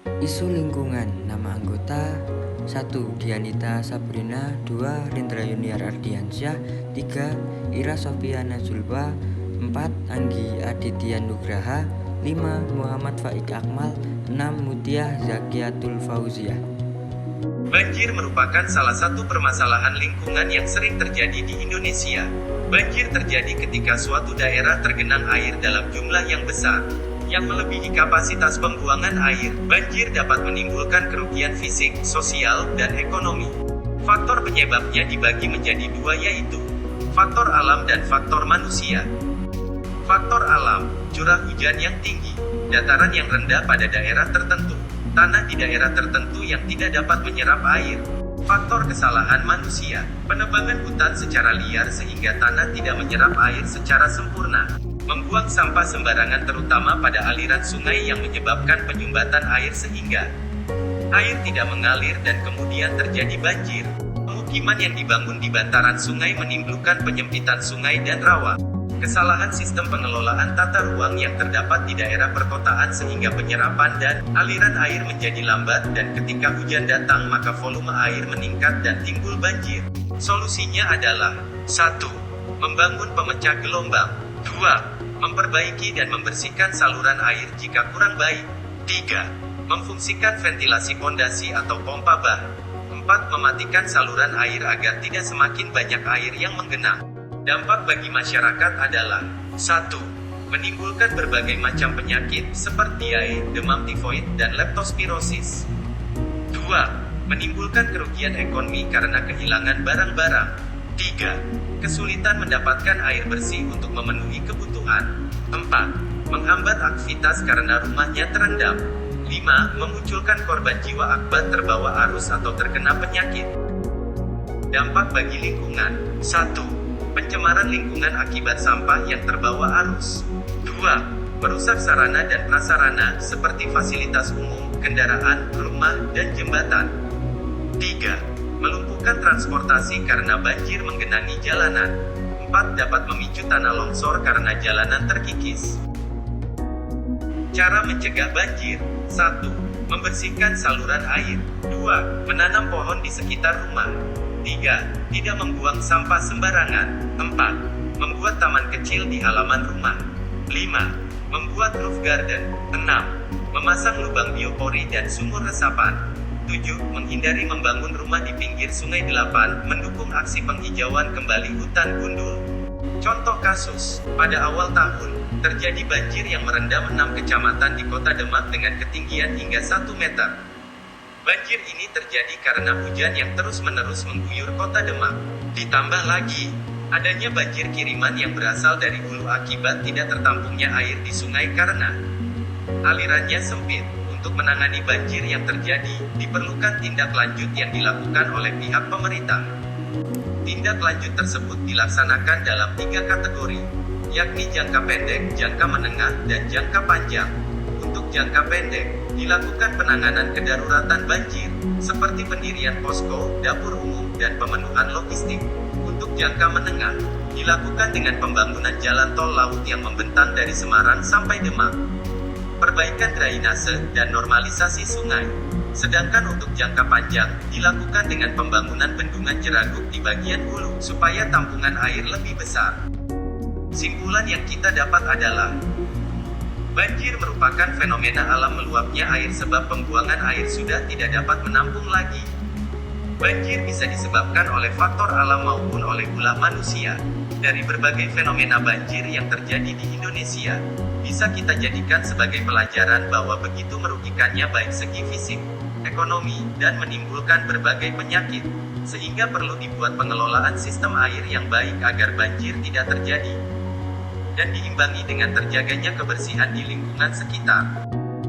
Isu lingkungan. Nama anggota: 1. Dianita Sabrina, 2. Rindra Yuniar Ardiansyah, 3. Ira Sofiana Zulfa, 4. Anggi Aditya Nugraha, 5. Muhammad Faik Akmal, 6. Mutiah Zakiatul Fauziah. Banjir merupakan salah satu permasalahan lingkungan yang sering terjadi di Indonesia. Banjir terjadi ketika suatu daerah tergenang air dalam jumlah yang besar, yang melebihi kapasitas pembuangan air. Banjir dapat menimbulkan kerugian fisik, sosial, dan ekonomi. Faktor penyebabnya dibagi menjadi dua, yaitu faktor alam dan faktor manusia. Faktor alam: curah hujan yang tinggi, dataran yang rendah pada daerah tertentu, tanah di daerah tertentu yang tidak dapat menyerap air. Faktor kesalahan manusia: penebangan hutan secara liar sehingga tanah tidak menyerap air secara sempurna. Membuang sampah sembarangan terutama pada aliran sungai yang menyebabkan penyumbatan air sehingga air tidak mengalir dan kemudian terjadi banjir. Pemukiman yang dibangun di bantaran sungai menimbulkan penyempitan sungai dan rawa. Kesalahan sistem pengelolaan tata ruang yang terdapat di daerah perkotaan sehingga penyerapan dan aliran air menjadi lambat, dan ketika hujan datang maka volume air meningkat dan timbul banjir. Solusinya adalah: 1. Membangun pemecah gelombang. 2. Memperbaiki dan membersihkan saluran air jika kurang baik. 3. Memfungsikan ventilasi pondasi atau pompa bah. 4. Mematikan saluran air agar tidak semakin banyak air yang menggenang. Dampak bagi masyarakat adalah: 1. Menimbulkan berbagai macam penyakit seperti diare, demam tifoid, dan leptospirosis. 2. Menimbulkan kerugian ekonomi karena kehilangan barang-barang. 3. Kesulitan mendapatkan air bersih untuk memenuhi kebutuhan. 4. Menghambat aktivitas karena rumahnya terendam. 5. Memunculkan korban jiwa akibat terbawa arus atau terkena penyakit. Dampak bagi lingkungan: 1. Pencemaran lingkungan akibat sampah yang terbawa arus. 2. Merusak sarana dan prasarana seperti fasilitas umum, kendaraan, rumah, dan jembatan. 3. Melumpuhkan transportasi karena banjir menggenangi jalanan. 4. Dapat memicu tanah longsor karena jalanan terkikis. Cara mencegah banjir: 1. Membersihkan saluran air. 2. Menanam pohon di sekitar rumah. 3. Tidak membuang sampah sembarangan. 4. Membuat taman kecil di halaman rumah. 5. Membuat roof garden. 6. Memasang lubang biopori dan sumur resapan. 7. Menghindari membangun rumah di pinggir sungai. 8. Mendukung aksi penghijauan kembali hutan gundul. Contoh kasus: pada awal tahun, terjadi banjir yang merendam 6 kecamatan di Kota Demak dengan ketinggian hingga 1 meter. Banjir ini terjadi karena hujan yang terus-menerus mengguyur Kota Demak. Ditambah lagi, adanya banjir kiriman yang berasal dari hulu akibat tidak tertampungnya air di sungai karena alirannya sempit. Untuk menangani banjir yang terjadi, diperlukan tindak lanjut yang dilakukan oleh pihak pemerintah. Tindak lanjut tersebut dilaksanakan dalam 3 kategori, yakni jangka pendek, jangka menengah, dan jangka panjang. Untuk jangka pendek, dilakukan penanganan kedaruratan banjir, seperti pendirian posko, dapur umum, dan pemenuhan logistik. Untuk jangka menengah, dilakukan dengan pembangunan jalan tol laut yang membentang dari Semarang sampai Demak, perbaikan drainase, dan normalisasi sungai. Sedangkan untuk jangka panjang, dilakukan dengan pembangunan bendungan Jeraguk di bagian hulu, supaya tampungan air lebih besar. Simpulan yang kita dapat adalah: banjir merupakan fenomena alam meluapnya air sebab pembuangan air sudah tidak dapat menampung lagi. Banjir bisa disebabkan oleh faktor alam maupun oleh ulah manusia. Dari berbagai fenomena banjir yang terjadi di Indonesia, bisa kita jadikan sebagai pelajaran bahwa begitu merugikannya baik segi fisik, ekonomi, dan menimbulkan berbagai penyakit, sehingga perlu dibuat pengelolaan sistem air yang baik agar banjir tidak terjadi dan diimbangi dengan terjaganya kebersihan di lingkungan sekitar.